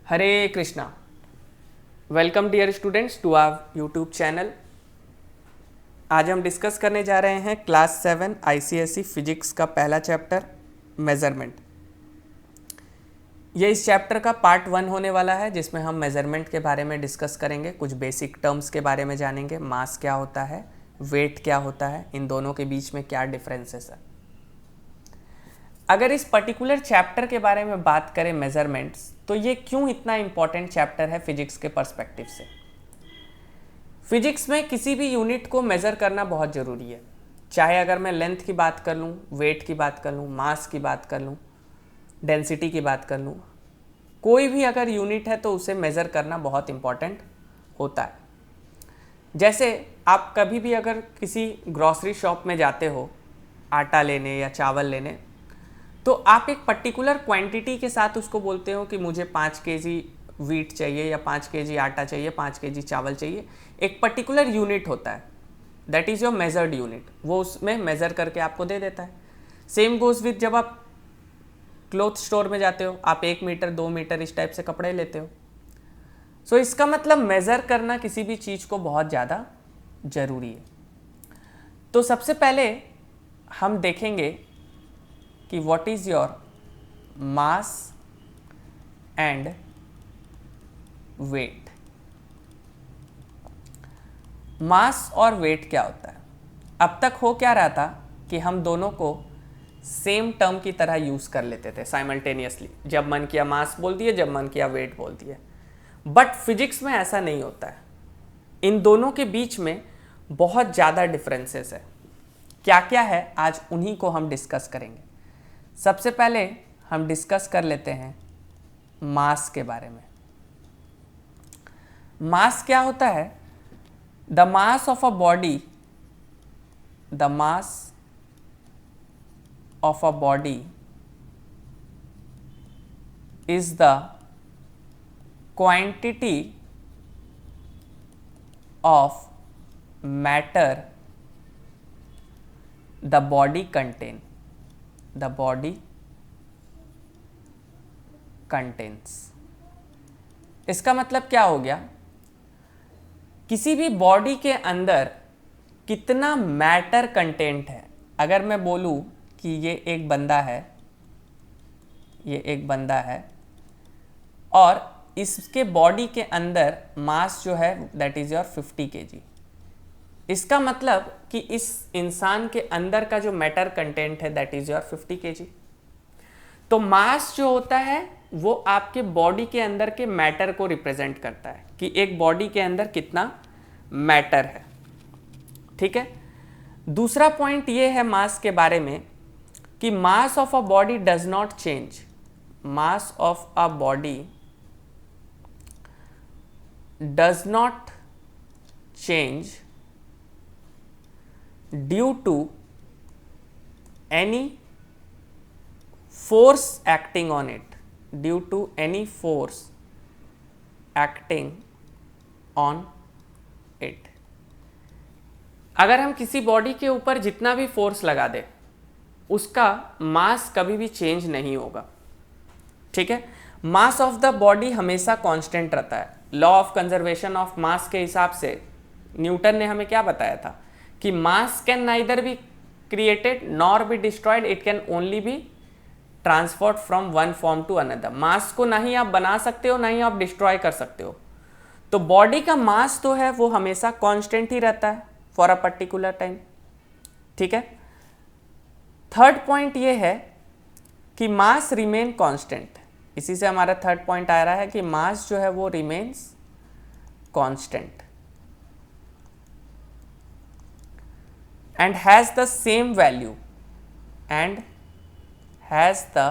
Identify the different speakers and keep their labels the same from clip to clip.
Speaker 1: Hare Krishna. Welcome dear students to our YouTube channel. आज हम discuss करने जा रहे हैं क्लास 7 आईसीएसई फिजिक्स का पहला चैप्टर मेज़रमेंट। ये इस चैप्टर का पार्ट 1 होने वाला है, जिसमें हम मेज़रमेंट के बारे में डिस्कस करेंगे, कुछ बेसिक टर्म्स के बारे में जानेंगे, मास क्या होता है, वेट क्या होता है, इन दोनों के बीच में क्या डिफरेंसेस है। अगर इस पर्टिकुलर चैप्टर के बारे में बात करें मेजरमेंट्स, तो ये क्यों इतना इंपॉर्टेंट चैप्टर है फिजिक्स के पर्सपेक्टिव से। फिजिक्स में किसी भी यूनिट को मेज़र करना बहुत ज़रूरी है, चाहे अगर मैं लेंथ की बात कर लूँ, वेट की बात कर लूँ, मास की बात कर लूँ, डेंसिटी की बात कर लूँ, कोई भी अगर यूनिट है तो उसे मेज़र करना बहुत इंपॉर्टेंट होता है। जैसे आप कभी भी अगर किसी ग्रॉसरी शॉप में जाते हो आटा लेने या चावल लेने, तो आप एक पर्टिकुलर क्वांटिटी के साथ उसको बोलते हो कि मुझे 5 केजी वीट चाहिए या 5 केजी आटा चाहिए, 5 केजी चावल चाहिए। एक पर्टिकुलर यूनिट होता है, that is your measured unit, वो उसमें मेज़र करके आपको दे देता है। सेम गोज़ विथ जब आप क्लॉथ स्टोर में जाते हो, आप 1 मीटर 2 मीटर इस टाइप से कपड़े लेते हो। सो इसका मतलब मेज़र करना किसी भी चीज़ को बहुत ज़्यादा ज़रूरी है। तो सबसे पहले हम देखेंगे कि what is your mass and weight. Mass और वेट क्या होता है? अब तक हो क्या रहा था कि हम दोनों को सेम टर्म की तरह यूज़ कर लेते थे साइमल्टेनियसली, जब मन किया मास बोल दिए, जब मन किया वेट बोल दिए। बट फिजिक्स में ऐसा नहीं होता है, इन दोनों के बीच में बहुत ज़्यादा डिफरेंसेस है। क्या क्या है, आज उन्हीं को हम डिस्कस करेंगे। सबसे पहले हम डिस्कस कर लेते हैं मास के बारे में। मास क्या होता है? The mass of a body, the mass of a body is the quantity of matter the body contain, the body contains। इसका मतलब क्या हो गया? किसी भी बॉडी के अंदर कितना मैटर कंटेंट है। अगर मैं बोलूं कि ये एक बंदा है, ये एक बंदा है और इसके बॉडी के अंदर मास जो है दैट इज योर 50 kg, इसका मतलब कि इस इंसान के अंदर का जो मैटर कंटेंट है दैट इज योर 50 kg। तो मास जो होता है वो आपके बॉडी के अंदर के मैटर को रिप्रेजेंट करता है कि एक बॉडी के अंदर कितना मैटर है। ठीक है। दूसरा पॉइंट ये है मास के बारे में कि mass of a body does not change. Mass of a body does not change due to any force acting on it, due to any force acting on it। अगर हम किसी बॉडी के ऊपर जितना भी फोर्स लगा दें, उसका मास कभी भी चेंज नहीं होगा। ठीक है। मास ऑफ द बॉडी हमेशा कांस्टेंट रहता है। Law of conservation of mass के हिसाब से न्यूटन ने हमें क्या बताया था कि mass can neither be created nor be destroyed, it can only be transferred from one form to another. Mass को ना ही आप बना सकते हो, ना ही आप डिस्ट्रॉय कर सकते हो। तो बॉडी का मास तो है वो हमेशा कांस्टेंट ही रहता है फॉर अ पर्टिकुलर टाइम। ठीक है। थर्ड पॉइंट ये है कि मास रिमेन कांस्टेंट। इसी से हमारा थर्ड पॉइंट आ रहा है कि मास जो है वो remains constant and has the same value, and has the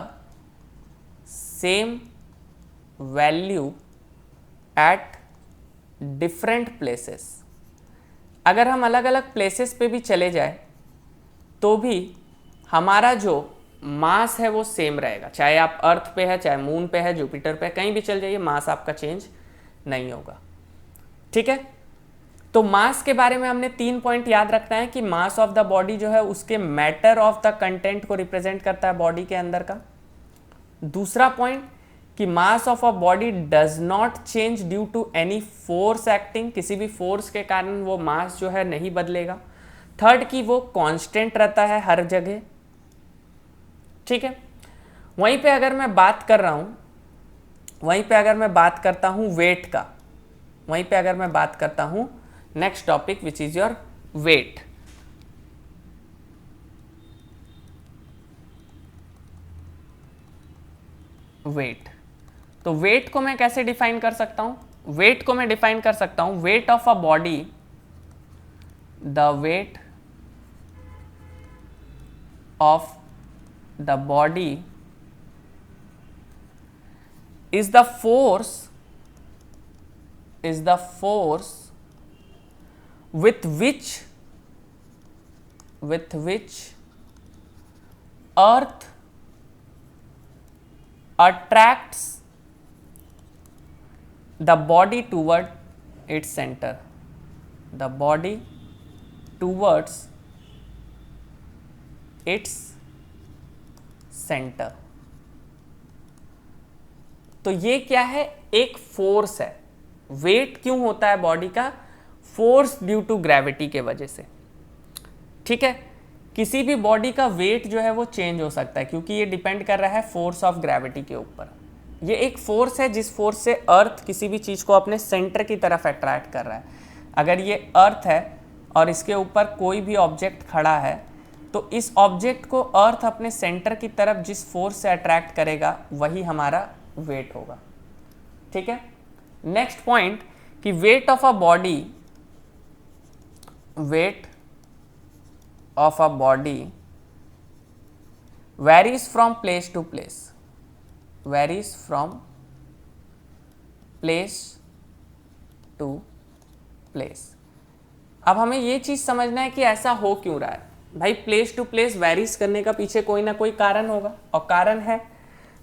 Speaker 1: same value at different places। अगर हम अलग अलग प्लेसेस पे भी चले जाए तो भी हमारा जो मास है वो सेम रहेगा। चाहे आप अर्थ पे है, चाहे मून पे है, जुपिटर पे, कहीं भी चल जाइए, मास आपका चेंज नहीं होगा। ठीक है। तो मास के बारे में हमने 3 पॉइंट याद रखना है कि मास ऑफ द बॉडी जो है उसके मैटर ऑफ द कंटेंट को रिप्रेजेंट करता है बॉडी के अंदर का। दूसरा पॉइंट कि mass of a body does not change due to any force acting, किसी भी फोर्स के कारण वो मास जो है नहीं बदलेगा। थर्ड कि वो कांस्टेंट रहता है हर जगह, ठीक है। वहीं पे अगर मैं बात कर रहा हूं, वहीं पे अगर मैं बात करता हूं वेट का, वहीं पे अगर मैं बात करता हूं next topic which is your weight. Weight, तो वेट को मैं कैसे डिफाइन कर सकता हूं? वेट को मैं डिफाइन कर सकता हूं, wait of a body, the weight of the body is the force with which earth attracts the body toward its center, the body towards its center। तो ये क्या है? एक फोर्स है। वेट क्यों होता है बॉडी का? फोर्स ड्यू टू ग्रेविटी के वजह से, ठीक है। किसी भी बॉडी का वेट जो है वो चेंज हो सकता है क्योंकि ये डिपेंड कर रहा है फोर्स ऑफ ग्रेविटी के ऊपर। ये एक फोर्स है जिस फोर्स से अर्थ किसी भी चीज़ को अपने सेंटर की तरफ अट्रैक्ट कर रहा है। अगर ये अर्थ है और इसके ऊपर कोई भी ऑब्जेक्ट खड़ा है तो इस ऑब्जेक्ट को अर्थ अपने सेंटर की तरफ जिस फोर्स से अट्रैक्ट करेगा वही हमारा वेट होगा, ठीक है। नेक्स्ट पॉइंट कि weight of a body, weight of a body varies from place to place, varies from place to place. अब हमें ये चीज समझना है कि ऐसा हो क्यों रहा है। भाई प्लेस टू प्लेस वेरीज करने का पीछे कोई ना कोई कारण होगा, और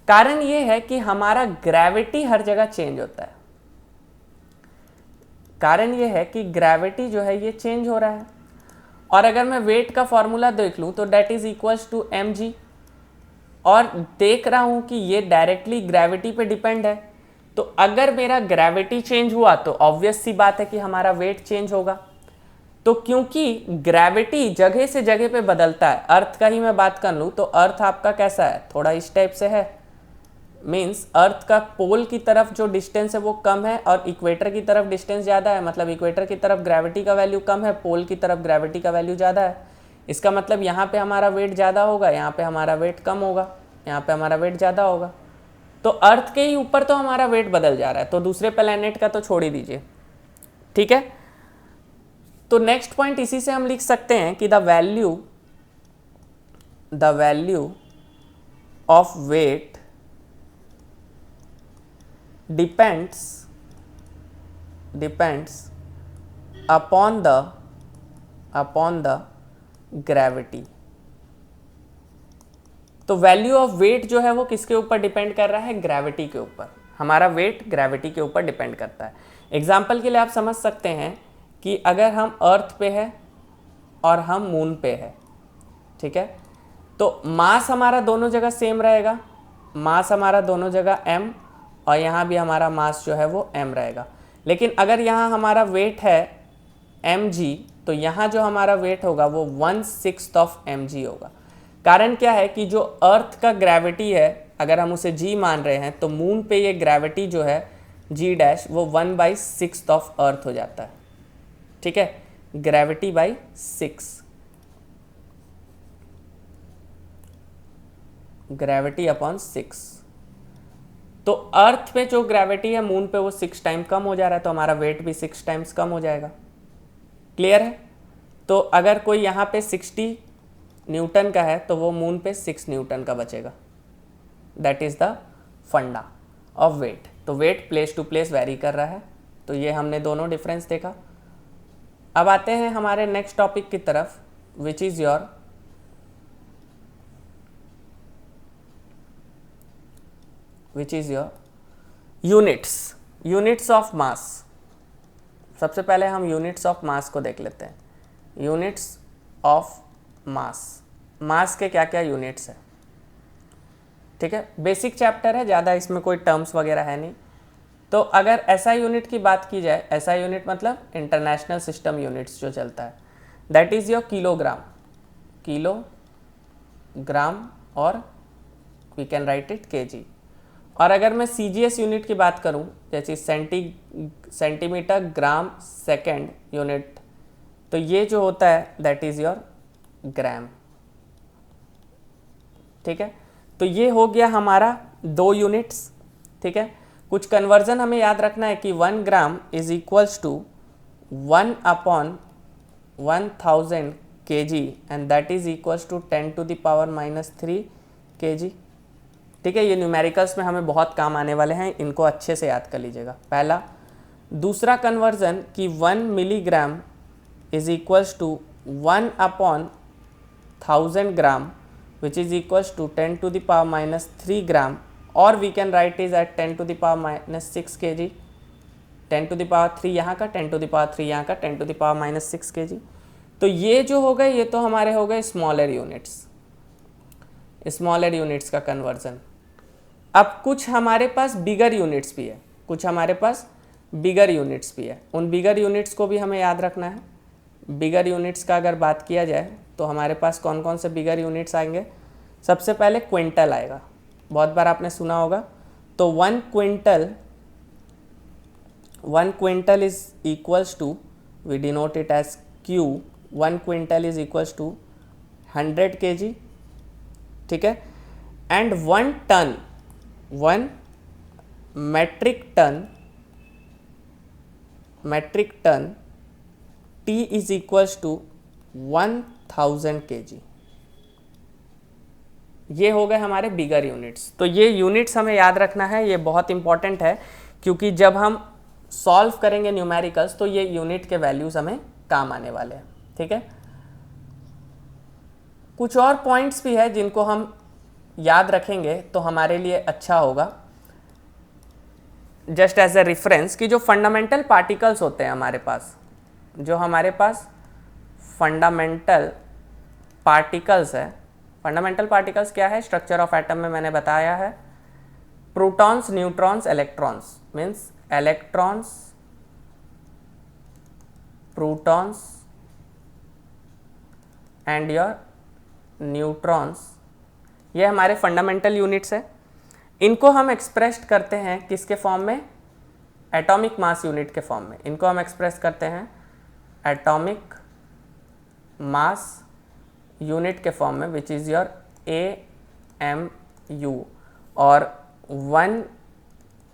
Speaker 1: कारण ये है कि हमारा ग्रेविटी हर जगह चेंज होता है। कारण ये है कि ग्रेविटी जो है ये चेंज हो रहा है। और अगर मैं वेट का फॉर्मूला देख लूं तो weight is equals to mg, और देख रहा हूं कि ये डायरेक्टली ग्रेविटी पे डिपेंड है। तो अगर मेरा ग्रेविटी चेंज हुआ तो ऑब्वियस सी बात है कि हमारा वेट चेंज होगा। तो क्योंकि ग्रेविटी जगह से जगह पे बदलता है, अर्थ का ही मैं बात कर लूं तो अर्थ आपका कैसा है? थोड़ा इस टाइप से है, मीन्स अर्थ का पोल की तरफ जो डिस्टेंस है वो कम है और इक्वेटर की तरफ डिस्टेंस ज़्यादा है। मतलब इक्वेटर की तरफ ग्रेविटी का वैल्यू कम है, पोल की तरफ ग्रेविटी का वैल्यू ज़्यादा है। इसका मतलब यहाँ पे हमारा वेट ज़्यादा होगा, यहाँ पे हमारा वेट कम होगा, यहाँ पे हमारा वेट ज़्यादा होगा। तो अर्थ के ही ऊपर तो हमारा वेट बदल जा रहा है, तो दूसरे प्लैनेट का तो छोड़ ही दीजिए, ठीक है। तो नेक्स्ट पॉइंट इसी से हम लिख सकते हैं कि the value of weight depends upon the gravity। तो वैल्यू ऑफ वेट जो है वो किसके ऊपर डिपेंड कर रहा है? ग्रेविटी के ऊपर। हमारा वेट ग्रेविटी के ऊपर डिपेंड करता है। एग्जाम्पल के लिए आप समझ सकते हैं कि अगर हम अर्थ पे है और हम मून पे है, ठीक है, तो मास हमारा दोनों जगह सेम रहेगा, मास हमारा दोनों जगह m, और यहाँ भी हमारा मास जो है वो m रहेगा। लेकिन अगर यहाँ हमारा वेट है mg, तो यहाँ जो हमारा वेट होगा वो 1/6 ऑफ mg होगा। कारण क्या है कि जो अर्थ का ग्रेविटी है अगर हम उसे g मान रहे हैं तो मून पे ये ग्रेविटी जो है g' वो 1/6 ऑफ अर्थ हो जाता है, ठीक है, ग्रेविटी बाई 6, ग्रेविटी अपॉन 6। तो अर्थ पे जो ग्रेविटी है मून पे वो 6 टाइम कम हो जा रहा है, तो हमारा वेट भी 6 टाइम्स कम हो जाएगा। क्लियर है? तो अगर कोई यहाँ पे 60 न्यूटन का है तो वो मून पे 6 न्यूटन का बचेगा। That is the funda of weight. तो weight place to place vary कर रहा है। तो ये हमने दोनों डिफरेंस देखा। अब आते हैं हमारे नेक्स्ट टॉपिक की तरफ विच is your units of mass. सबसे पहले हम यूनिट्स ऑफ मास को देख लेते हैं। यूनिट्स ऑफ मास, मास के क्या क्या यूनिट्स हैं? ठीक है, बेसिक चैप्टर है, ज़्यादा इसमें कोई टर्म्स वगैरह है नहीं। तो अगर एसआई यूनिट की बात की जाए, एसआई यूनिट मतलब इंटरनेशनल सिस्टम यूनिट्स जो चलता है, that is your kilogram, kilogram, और we can write it KG. और अगर मैं सीजीएस यूनिट की बात करूं, जैसे सेंटीमीटर ग्राम सेकेंड यूनिट, तो ये जो होता है दैट इज़ योर ग्राम। ठीक है, तो ये हो गया हमारा 2 यूनिट्स। ठीक है, कुछ कन्वर्जन हमें याद रखना है कि 1 gram is equals to 1/1000 kg and that is equals to 10⁻³ kg। ठीक है, ये न्यूमेरिकल्स में हमें बहुत काम आने वाले हैं, इनको अच्छे से याद कर लीजिएगा, पहला। दूसरा कन्वर्जन कि 1 milligram is equals to 1/1000 gram which is equals to 10⁻³ gram, or we can write is at 10⁻⁻6 kg, 10⁻³ यहाँ का, 10⁻³ यहाँ का, 10⁻⁻6 kg। तो ये जो हो गए, ये तो हमारे हो गए स्मॉलर यूनिट्स का कन्वर्जन। अब कुछ हमारे पास बिगर यूनिट्स भी है, उन बिगर यूनिट्स को भी हमें याद रखना है। बिगर यूनिट्स का अगर बात किया जाए तो हमारे पास कौन कौन से बिगर यूनिट्स आएंगे। सबसे पहले क्विंटल आएगा, बहुत बार आपने सुना होगा। तो 1 quintal is equals to, we denote it as Q, 1 quintal is equals to 100 kg। ठीक है, and 1 metric ton T is equals to 1000 kg। ये हो गए हमारे बिगर यूनिट्स। तो ये यूनिट्स हमें याद रखना है, ये बहुत इंपॉर्टेंट है, क्योंकि जब हम सॉल्व करेंगे न्यूमेरिकल्स तो ये यूनिट के वैल्यूज हमें काम आने वाले हैं। ठीक है, कुछ और पॉइंट्स भी है जिनको हम याद रखेंगे तो हमारे लिए अच्छा होगा, जस्ट एज ए रेफरेंस, कि जो फंडामेंटल पार्टिकल्स होते हैं हमारे पास, फंडामेंटल पार्टिकल्स क्या है, स्ट्रक्चर ऑफ एटम में मैंने बताया है, protons, neutrons, electrons, means electrons, protons and your neutrons, ये हमारे फंडामेंटल यूनिट्स है। इनको हम एक्सप्रेस करते हैं किसके फॉर्म में, एटॉमिक मास यूनिट के फॉर्म में। इनको हम एक्सप्रेस करते हैं एटॉमिक मास यूनिट के फॉर्म में, विच इज़ योर AMU, और 1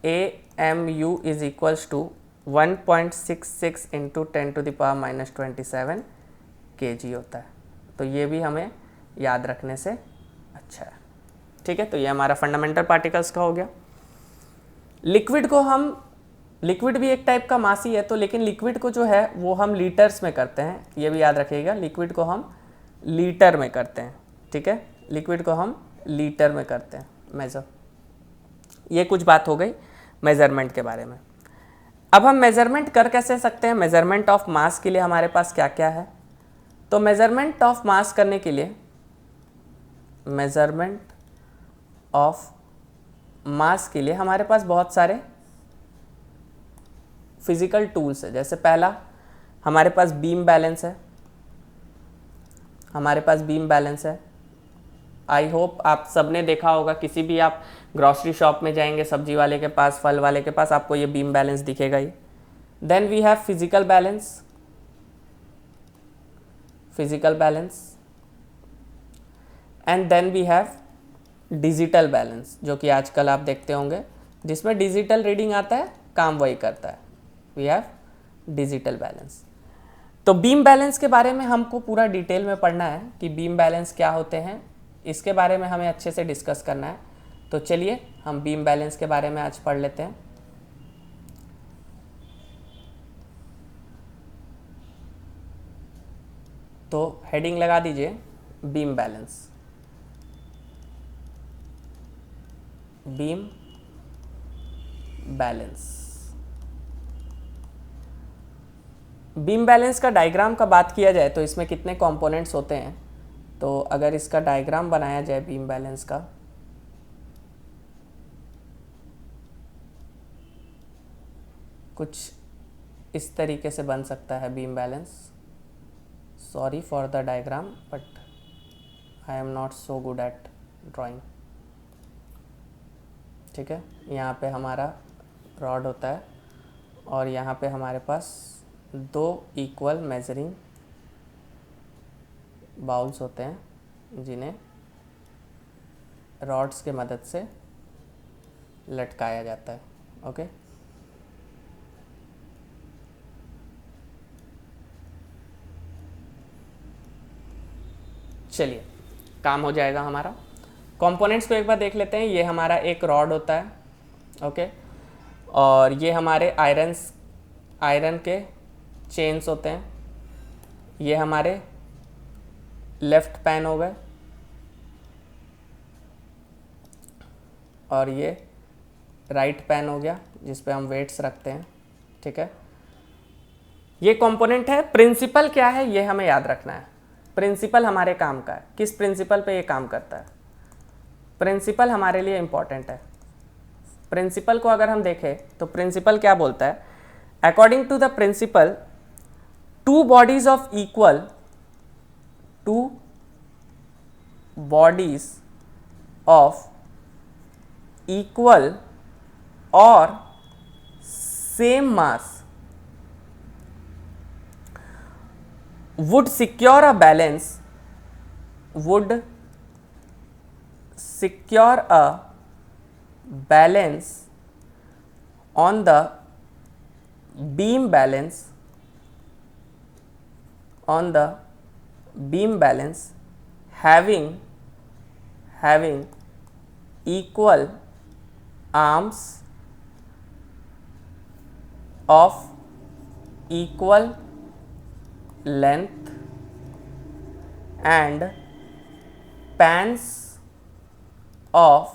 Speaker 1: AMU is equals to 1.66 into 10⁻⁻27 kg होता है। तो ये भी हमें याद रखने से अच्छा है। ठीक है, तो ये हमारा फंडामेंटल पार्टिकल्स का हो गया। लिक्विड भी एक टाइप का मास ही है, तो लेकिन लिक्विड को जो है वो हम लीटर्स में करते हैं, ये भी याद रखिएगा, लिक्विड को हम लीटर में करते हैं। ठीक है, लिक्विड को हम लीटर में करते हैं मेजर। ये कुछ बात हो गई मेजरमेंट के बारे में। अब हम मेजरमेंट कर कैसे सकते हैं, मेजरमेंट ऑफ मास के लिए हमारे पास क्या क्या है। तो मेजरमेंट ऑफ मास करने के लिए, हमारे पास बहुत सारे फिजिकल टूल्स है। जैसे पहला हमारे पास बीम बैलेंस है, आई होप आप सबने देखा होगा, किसी भी आप ग्रॉसरी शॉप में जाएंगे, सब्जी वाले के पास, फल वाले के पास, आपको ये बीम बैलेंस दिखेगा ही। Then we have physical balance and then we have digital balance, जो कि आजकल आप देखते होंगे, जिसमें डिजिटल रीडिंग आता है, काम वही करता है। We have digital balance. तो बीम बैलेंस के बारे में हमको पूरा डिटेल में पढ़ना है कि बीम बैलेंस क्या होते हैं, इसके बारे में हमें अच्छे से डिस्कस करना है। तो चलिए हम बीम बैलेंस के बारे में आज पढ़ लेते हैं। तो हेडिंग लगा दीजिए बीम बैलेंस। बीम बैलेंस का डायग्राम का बात किया जाए तो इसमें कितने कंपोनेंट्स होते हैं। तो अगर इसका डायग्राम बनाया जाए बीम बैलेंस का, कुछ इस तरीके से बन सकता है beam balance. Sorry for the diagram but I am not so good at drawing. ठीक है, यहाँ पे हमारा रॉड होता है और यहाँ पे हमारे पास 2 इक्वल मेजरिंग बाउल्स होते हैं जिन्हें रॉड्स के मदद से लटकाया जाता है। ओके, चलिए काम हो जाएगा हमारा। कंपोनेंट्स को एक बार देख लेते हैं। ये हमारा एक रॉड होता है, ओके, और ये हमारे आयरन के चेन्स होते हैं। ये हमारे लेफ्ट पैन हो गए और ये राइट पैन हो गया जिस पे हम वेट्स रखते हैं। ठीक है, ये कंपोनेंट है। प्रिंसिपल क्या है ये हमें याद रखना है। प्रिंसिपल हमारे काम का है, किस प्रिंसिपल पे ये काम करता है। प्रिंसिपल हमारे लिए इम्पॉर्टेंट है। प्रिंसिपल को अगर हम देखें तो प्रिंसिपल क्या बोलता है, according to the principle two bodies of equal और same mass would secure a balance on the beam balance having equal arms of equal length and pans of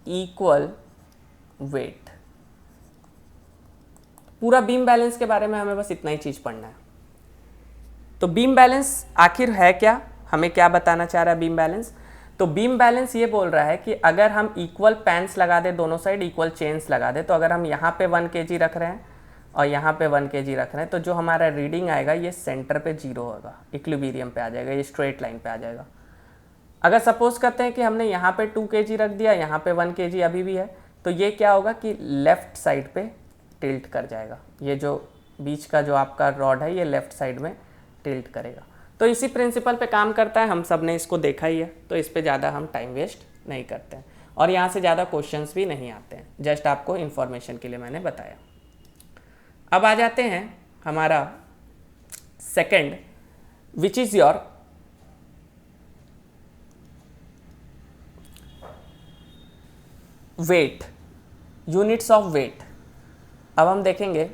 Speaker 1: equal weight। पूरा बीम बैलेंस के बारे में हमें बस इतना ही चीज पढ़ना है। तो बीम बैलेंस आखिर है क्या, हमें क्या बताना चाह रहा है बीम बैलेंस। तो बीम बैलेंस ये बोल रहा है कि अगर हम इक्वल पैन्स लगा दे, दोनों साइड इक्वल चेन्स लगा दे, तो अगर हम यहाँ पे 1 kg रख रहे हैं और यहाँ पे 1 kg रख रहे हैं तो जो हमारा रीडिंग आएगा ये सेंटर पे 0 होगा, इक्विलिब्रियम पे आ जाएगा, ये स्ट्रेट लाइन पे आ जाएगा। अगर सपोज करते हैं कि हमने यहाँ पे 2 kg रख दिया, यहाँ पे 1 kg अभी भी है, तो ये क्या होगा कि लेफ्ट साइड पे टिल्ट कर जाएगा। ये जो बीच का जो आपका रॉड है ये लेफ्ट साइड में टिल्ट करेगा। तो इसी प्रिंसिपल पे काम करता है, हम सब ने इसको देखा ही है, तो इस पर ज़्यादा हम टाइम वेस्ट नहीं करते हैं और यहाँ से ज़्यादा क्वेश्चंस भी नहीं आते हैं, जस्ट आपको इन्फॉर्मेशन के लिए मैंने बताया। अब आ जाते हैं हमारा second, which is your weight, units of weight. अब हम देखेंगे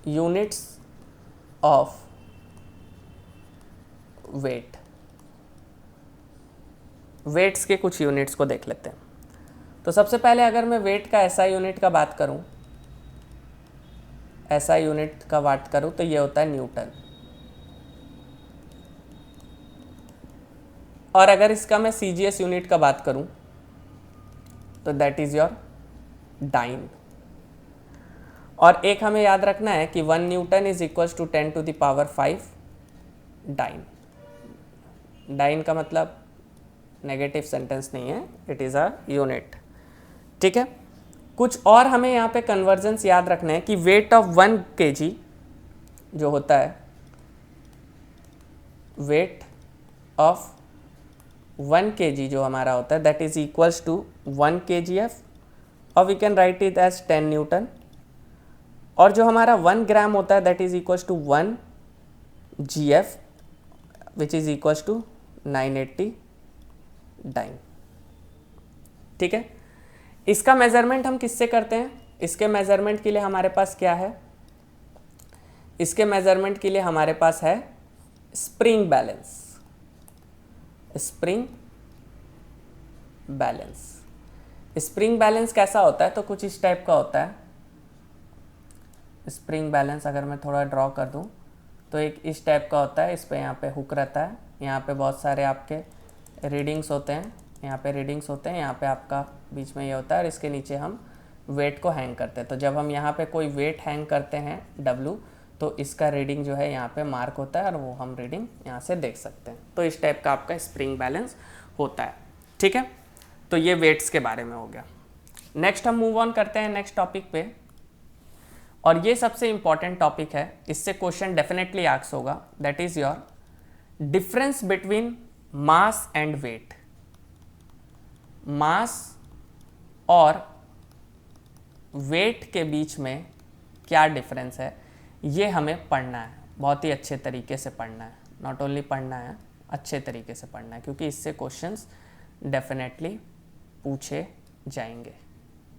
Speaker 1: यूनिट्स ऑफ वेट। वेट्स के कुछ यूनिट्स को देख लेते हैं। तो सबसे पहले अगर मैं वेट का एसआई यूनिट का बात करूं, एसआई यूनिट का बात करूं तो ये होता है न्यूटन। और अगर इसका मैं सीजीएस यूनिट का बात करूं तो दैट इज योर डाइन। और एक हमें याद रखना है कि 1 newton is equals to 10⁵ dyne. Dyne का मतलब नेगेटिव सेंटेंस नहीं है, इट इज़ अ यूनिट। ठीक है, कुछ और हमें यहाँ पे कन्वर्जन्स याद रखना है कि वेट ऑफ 1 kg जो होता है, वेट ऑफ 1 kg जो हमारा होता है that is equals to 1 kgf और we can write it as 10 newton. और जो हमारा 1 ग्राम होता है that is equals to 1 gf which is equals to 980 dyne. ठीक है, इसका मेजरमेंट हम किससे करते हैं, इसके मेजरमेंट के लिए हमारे पास क्या है, इसके मेजरमेंट के लिए हमारे पास है spring balance. Spring balance, spring balance कैसा होता है तो कुछ इस टाइप का होता है। स्प्रिंग बैलेंस अगर मैं थोड़ा ड्रॉ कर दूं तो एक इस टाइप का होता है। इस पे यहाँ पे हुक रहता है, यहाँ पे बहुत सारे आपके रीडिंग्स होते हैं, यहाँ पे रीडिंग्स होते हैं, यहाँ पे आपका बीच में ये होता है और इसके नीचे हम वेट को हैंग करते हैं। तो जब हम यहाँ पे कोई वेट हैंग करते हैं W, तो इसका रीडिंग जो है यहाँ पे मार्क होता है और वो हम रीडिंग यहाँ से देख सकते हैं। तो इस टाइप का आपका स्प्रिंग बैलेंस होता है। ठीक है, तो ये वेट्स के बारे में हो गया। नेक्स्ट हम मूव ऑन करते हैं नेक्स्ट टॉपिक पे, और ये सबसे इंपॉर्टेंट टॉपिक है, इससे क्वेश्चन डेफिनेटली आस्क होगा, that is your difference between mass and weight. Mass और वेट के बीच में क्या डिफरेंस है, ये हमें पढ़ना है, बहुत ही अच्छे तरीके से पढ़ना है। नॉट ओनली पढ़ना है, अच्छे तरीके से पढ़ना है, क्योंकि इससे क्वेश्चंस डेफिनेटली पूछे जाएंगे।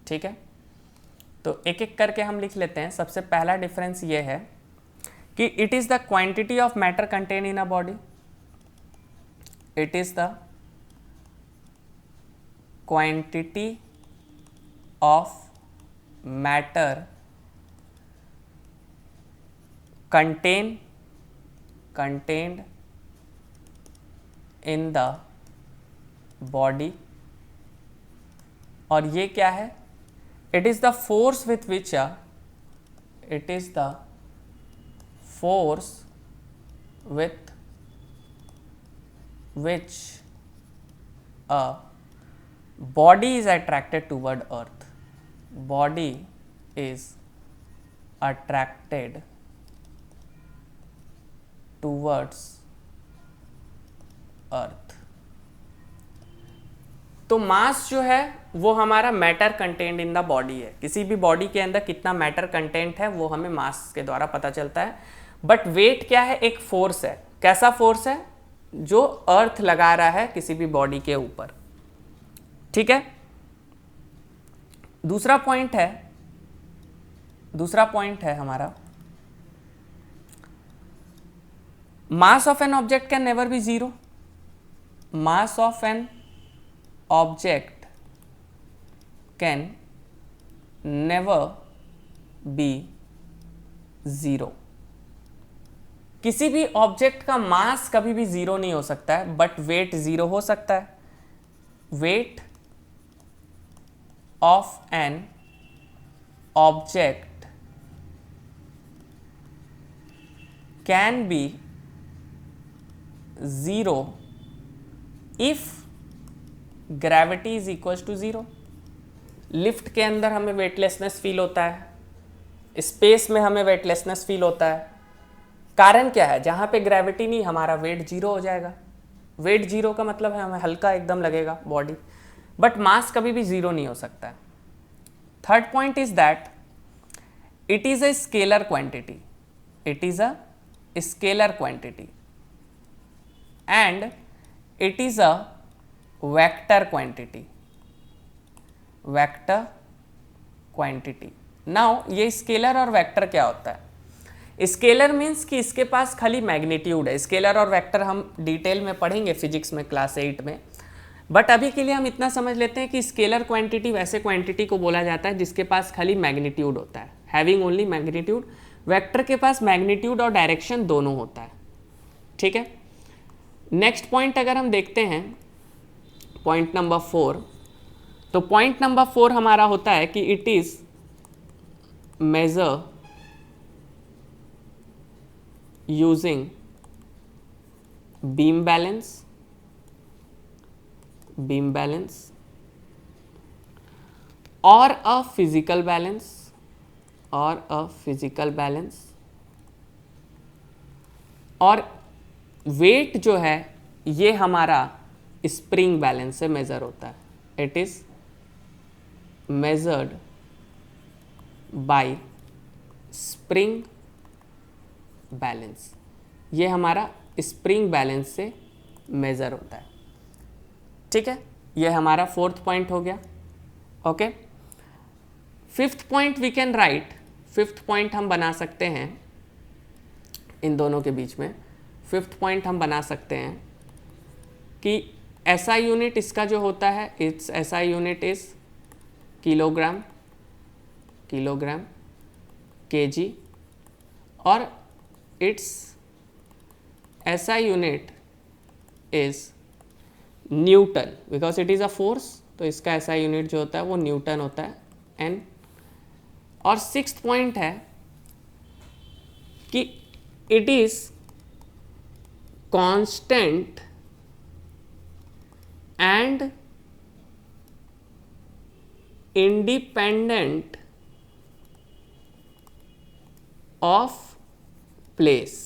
Speaker 1: ठीक है, तो एक एक करके हम लिख लेते हैं। सबसे पहला डिफरेंस ये है कि it is the quantity of matter contain in a body. It is the quantity of matter contained in the body, और ये क्या है, it is the force with which a body is attracted toward earth. Body is attracted towards earth. तो mass जो है वो हमारा matter content in the body है। किसी भी बॉडी के अंदर कितना मैटर कंटेंट है वो हमें मास के द्वारा पता चलता है। बट वेट क्या है, एक फोर्स है। कैसा फोर्स है, जो अर्थ लगा रहा है किसी भी बॉडी के ऊपर। ठीक है, दूसरा पॉइंट है हमारा, mass of an object can never be zero. Mass of an object can never be zero. किसी भी ऑब्जेक्ट का मास कभी भी जीरो नहीं हो सकता है, बट वेट जीरो हो सकता है। Weight of an object can be zero if gravity is equal to zero. Lift के अंदर हमें वेटलेसनेस फील होता है, स्पेस में हमें वेटलेसनेस फील होता है। कारण क्या है, जहां पे ग्रेविटी नहीं हमारा वेट जीरो हो जाएगा। वेट जीरो का मतलब है हमें हल्का एकदम लगेगा बॉडी, बट मास कभी भी जीरो नहीं हो सकता है। Third point is that it is a scalar quantity. It is a scalar quantity and it is a vector quantity. Now ये स्केलर और वेक्टर क्या होता है? स्केलर मीन्स कि इसके पास खाली मैग्नीट्यूड है। स्केलर और वेक्टर हम डिटेल में पढ़ेंगे फिजिक्स में क्लास 8 में, बट अभी के लिए हम इतना समझ लेते हैं कि स्केलर क्वांटिटी वैसे क्वांटिटी को बोला जाता है जिसके पास खाली मैग्नीट्यूड होता है, हैविंग ओनली मैग्नीट्यूड। वेक्टर के पास मैग्नीट्यूड और डायरेक्शन दोनों होता है। ठीक है, नेक्स्ट पॉइंट अगर हम देखते हैं, पॉइंट नंबर 4, तो पॉइंट नंबर 4 हमारा होता है कि it is measure using beam balance और अ फिजिकल बैलेंस और वेट जो है ये हमारा स्प्रिंग बैलेंस से मेजर होता है। It is measured by spring balance. ये हमारा स्प्रिंग बैलेंस से मेजर होता है। ठीक है, ये हमारा फोर्थ पॉइंट हो गया। Okay, fifth point we can write. Fifth point हम बना सकते हैं इन दोनों के बीच में। फिफ्थ पॉइंट हम बना सकते हैं कि SI यूनिट इसका जो होता है, it's SI unit is kilogram kg, और it's SI unit is Newton, because it is a force. तो इसका SI यूनिट जो होता है वो न्यूटन होता है, एंड और सिक्स्थ पॉइंट है कि it is constant and independent of place.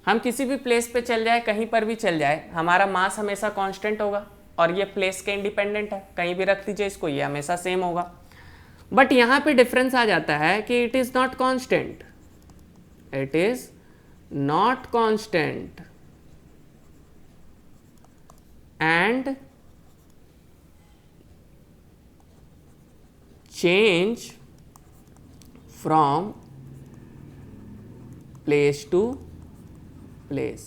Speaker 1: हम किसी भी प्लेस पे चल जाए, कहीं पर भी चल जाए, हमारा मास हमेशा कांस्टेंट होगा और ये प्लेस के इंडिपेंडेंट है, कहीं भी रख दीजिए इसको, ये हमेशा सेम होगा। बट यहां पे डिफरेंस आ जाता है कि it is not constant, it is not constant and change from place to place.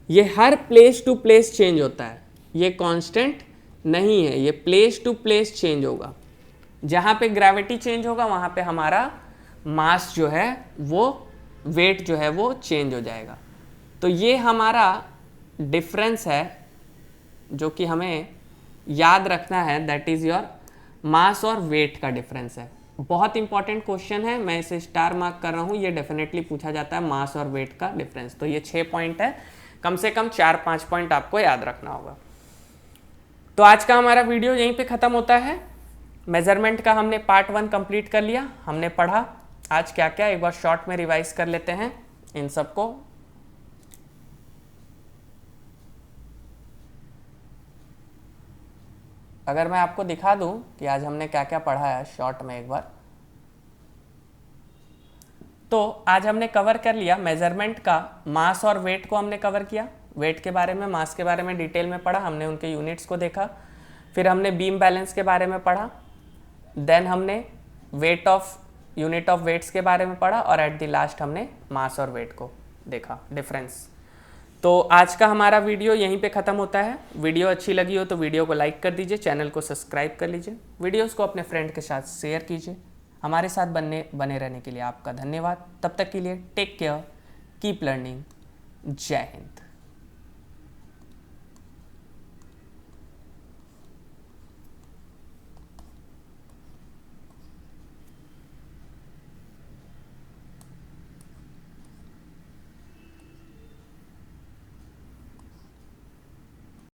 Speaker 1: ये हर प्लेस टू प्लेस चेंज होता है, ये कांस्टेंट नहीं है, ये प्लेस टू प्लेस चेंज होगा। जहाँ पे ग्रेविटी चेंज होगा वहाँ पे हमारा मास जो है वो, वेट जो है वो चेंज हो जाएगा। तो ये हमारा डिफरेंस है जो कि हमें याद रखना है, दैट इज़ योर मास और वेट का डिफरेंस है। बहुत इंपॉर्टेंट क्वेश्चन है, मैं इसे स्टार मार्क कर रहा हूँ, ये डेफिनेटली पूछा जाता है मास और वेट का डिफरेंस। तो ये 6 पॉइंट है, कम से कम 4-5 पॉइंट आपको याद रखना होगा। तो आज का हमारा वीडियो यहीं पे ख़त्म होता है। मेजरमेंट का हमने पार्ट 1 कंप्लीट कर लिया, हमने पढ़ा आज क्या क्या, एक बार शॉर्ट में रिवाइज कर लेते हैं इन सबको। अगर मैं आपको दिखा दूं कि आज हमने क्या क्या पढ़ा है शॉर्ट में एक बार, तो आज हमने कवर कर लिया मेजरमेंट का, मास और वेट को हमने कवर किया, वेट के बारे में, मास के बारे में डिटेल में पढ़ा, हमने उनके यूनिट्स को देखा, फिर हमने बीम बैलेंस के बारे में पढ़ा, देन हमने यूनिट ऑफ वेट्स के बारे में पढ़ा और एट द लास्ट हमने मास और वेट को देखा, डिफरेंस। तो आज का हमारा वीडियो यहीं पे ख़त्म होता है। वीडियो अच्छी लगी हो तो वीडियो को लाइक कर दीजिए, चैनल को सब्सक्राइब कर लीजिए, वीडियोस को अपने फ्रेंड के साथ शेयर कीजिए। हमारे साथ बने रहने के लिए आपका धन्यवाद। तब तक के लिए टेक केयर, कीप लर्निंग, जय हिंद।